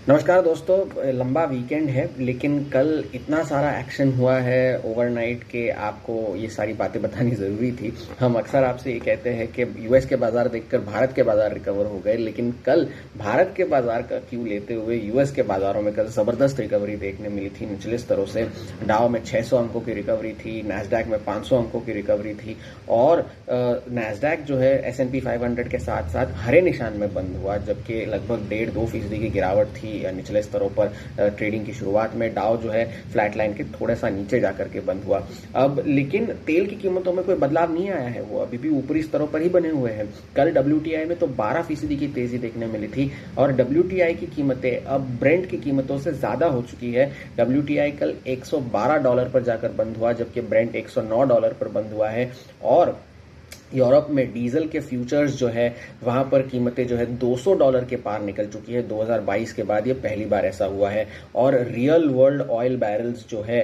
नमस्कार दोस्तों। लंबा वीकेंड है लेकिन कल इतना सारा एक्शन हुआ है ओवरनाइट के आपको ये सारी बातें बतानी ज़रूरी थी। हम अक्सर आपसे ये कहते हैं कि यूएस के बाज़ार देखकर भारत के बाज़ार रिकवर हो गए, लेकिन कल भारत के बाज़ार का क्यू लेते हुए यूएस के बाज़ारों में कल ज़बरदस्त रिकवरी देखने मिली थी। निचले स्तरों से डाउ में 600 अंकों की रिकवरी थी, नैस्डैक में 500 अंकों की रिकवरी थी और नैस्डैक जो है S&P 500 के साथ साथ हरे निशान में बंद हुआ, जबकि लगभग 1.5-2% की गिरावट थी निचले स्तरों पर। ट्रेडिंग की शुरुआत में डाउ जो है फ्लैट लाइन के थोड़ा सा नीचे जाकर के बंद हुआ। अब लेकिन तेल की कीमतों में कोई बदलाव नहीं आया है, वो अभी भी ऊपरी स्तरों पर ही बने हुए हैं। कल WTI में तो 12% की तेजी देखने मिली थी और WTI की कीमतें अब ब्रेंट की कीमतों से ज्यादा हो चुकी है। WTI कल $112 पर जाकर बंद हुआ, जबकि ब्रेंट $109 पर बंद हुआ है। और यूरोप में डीजल के फ्यूचर्स जो है वहां पर कीमतें जो है $200 के पार निकल चुकी है। 2022 के बाद ये पहली बार ऐसा हुआ है। और रियल वर्ल्ड ऑयल बैरल्स जो है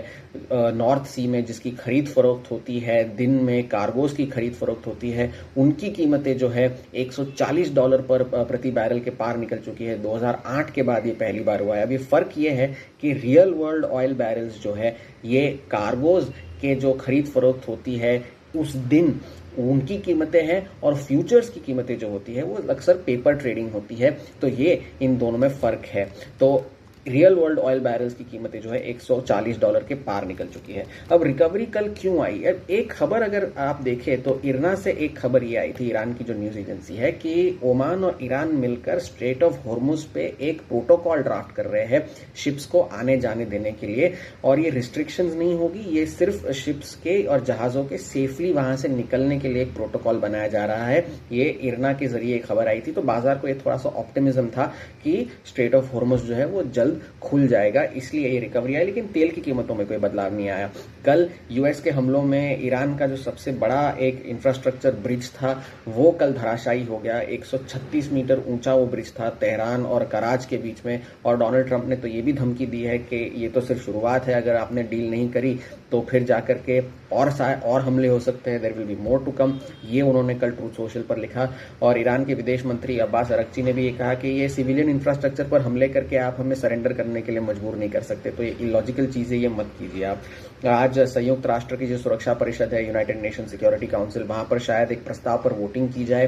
नॉर्थ सी में जिसकी खरीद फरोख्त होती है, दिन में कार्गोस की खरीद फरोख्त होती है, उनकी कीमतें जो है $140 पर प्रति बैरल के पार निकल चुकी है। 2008 के बाद ये पहली बार हुआ है। अभी फर्क ये है कि रियल वर्ल्ड ऑयल बैरल्स जो है ये कार्गोज के जो खरीद फरोख्त होती है उस दिन उनकी कीमतें हैं और फ्यूचर्स की कीमतें जो होती है वो अक्सर पेपर ट्रेडिंग होती है। तो ये इन दोनों में फर्क है। तो रियल वर्ल्ड ऑयल बैरल्स की कीमतें जो है $140 के पार निकल चुकी है। अब रिकवरी कल क्यों आई? अब एक खबर अगर आप देखें तो इरना से एक खबर ये आई थी, ईरान की जो न्यूज एजेंसी है, कि ओमान और ईरान मिलकर स्ट्रेट ऑफ हॉर्मुज पे एक प्रोटोकॉल ड्राफ्ट कर रहे हैं शिप्स को आने जाने देने के लिए। और ये रिस्ट्रिक्शंस नहीं होगी, ये सिर्फ शिप्स के और जहाजों के सेफली वहां से निकलने के लिए एक प्रोटोकॉल बनाया जा रहा है। ये इरना के जरिए खबर आई थी, तो बाजार को ये थोड़ा सा ऑप्टिमिज्म था कि स्ट्रेट ऑफ हॉर्मुज जो है वो जल्द खुल जाएगा, इसलिए ये रिकवरी आई। लेकिन तेल की कीमतों में कोई बदलाव नहीं आया। कल यूएस के हमलों में ईरान का जो सबसे बड़ा एक इंफ्रास्ट्रक्चर ब्रिज था वो कल धराशायी हो गया। 136 मीटर ऊंचा वो ब्रिज था तेहरान और कराच के बीच में। और डोनाल्ड ट्रंप ने तो ये भी धमकी दी है कि ये तो सिर्फ शुरुआत है, अगर आपने डील नहीं करी तो फिर जाकर के और हमले हो सकते हैं, there will be more to come. ये उन्होंने कल ट्रूथ सोशल पर लिखा। और ईरान के विदेश मंत्री अब्बास अरगची ने भी ये कहा कि ये सिविलियन इंफ्रास्ट्रक्चर पर हमले करके आप हमें सरेंडर करने के लिए मजबूर नहीं कर सकते, तो ये इलॉजिकल चीज है, ये मत कीजिए आप। आज संयुक्त राष्ट्र की जो सुरक्षा परिषद है, यूनाइटेड नेशन सिक्योरिटी काउंसिल, वहां पर शायद एक प्रस्ताव पर वोटिंग की जाए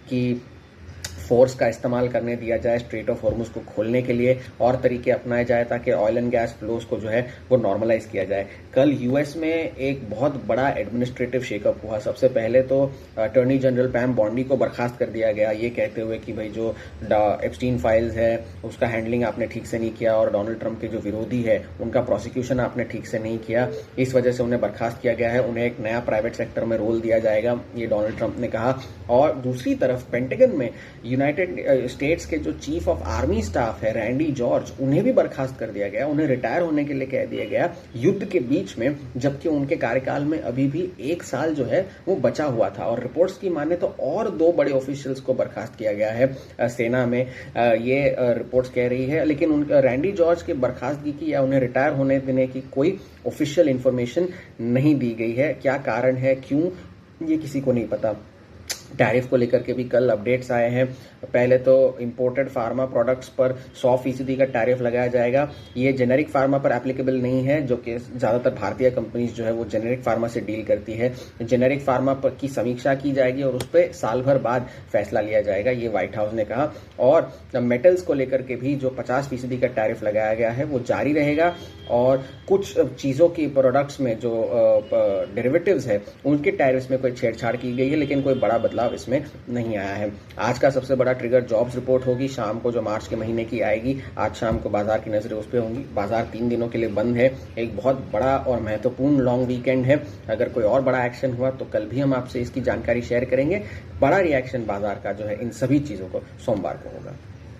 कि फोर्स का इस्तेमाल करने दिया जाए स्ट्रेट ऑफ हॉर्मुज को खोलने के लिए, और तरीके अपनाए जाए ताकि ऑयल एंड गैस फ्लोस को जो है वो नॉर्मलाइज किया जाए। कल यूएस में एक बहुत बड़ा एडमिनिस्ट्रेटिव शेकअप हुआ। सबसे पहले तो अटॉर्नी जनरल पैम बॉन्डी को बर्खास्त कर दिया गया, ये कहते हुए कि भाई जो एप्स्टीन फाइल्स है उसका हैंडलिंग आपने ठीक से नहीं किया और डोनाल्ड ट्रंप के जो विरोधी है उनका प्रोसिक्यूशन आपने ठीक से नहीं किया, इस वजह से उन्हें बर्खास्त किया गया है। उन्हें एक नया प्राइवेट सेक्टर में रोल दिया जाएगा, ये डोनाल्ड ट्रंप ने कहा। और दूसरी तरफ पेंटागन में यूनाइटेड स्टेट्स के जो चीफ ऑफ आर्मी स्टाफ है रैंडी जॉर्ज, उन्हें भी बर्खास्त कर दिया गया, उन्हें रिटायर होने के लिए कह दिया गया युद्ध के बीच में, जबकि उनके कार्यकाल में अभी भी 1 साल जो है वो बचा हुआ था। और रिपोर्ट्स की माने तो और 2 बड़े ऑफिशियल्स को बर्खास्त किया गया है सेना में, ये रिपोर्ट्स कह रही है। लेकिन उनका रैंडी जॉर्ज के बर्खास्तगी की या उन्हें रिटायर होने देने की कोई ऑफिशियल इंफॉर्मेशन नहीं दी गई है। क्या कारण है, क्यों, ये किसी को नहीं पता। टैरिफ को लेकर के भी कल अपडेट्स आए हैं। पहले तो इंपोर्टेड फार्मा प्रोडक्ट्स पर 100% का टैरिफ लगाया जाएगा। ये जेनेरिक फार्मा पर एप्लीकेबल नहीं है, जो कि ज्यादातर भारतीय कंपनीज जो है वो जेनेरिक फार्मा से डील करती है। जेनेरिक फार्मा पर की समीक्षा की जाएगी और उस पर साल भर बाद फैसला लिया जाएगा, ये व्हाइट हाउस ने कहा। और मेटल्स को लेकर के भी जो 50% का टैरिफ लगाया गया है वो जारी रहेगा। और कुछ चीजों की प्रोडक्ट्स में जो डेरिवेटिव्स है उनके टैरिफ्स में कोई छेड़छाड़ की गई है, लेकिन कोई बड़ा बदलाव इसमें नहीं आया है। आज का सबसे बड़ा ट्रिगर जॉब्स रिपोर्ट होगी शाम को, जो मार्च के महीने की आएगी। आज शाम को बाजार की नजरें उस पर होंगी। बाजार 3 दिनों के लिए बंद है, एक बहुत बड़ा और महत्वपूर्ण लॉन्ग वीकेंड है। अगर कोई और बड़ा एक्शन हुआ तो कल भी हम आपसे इसकी जानकारी शेयर करेंगे। बड़ा रिएक्शन बाजार का जो है इन सभी चीजों को सोमवार को होगा।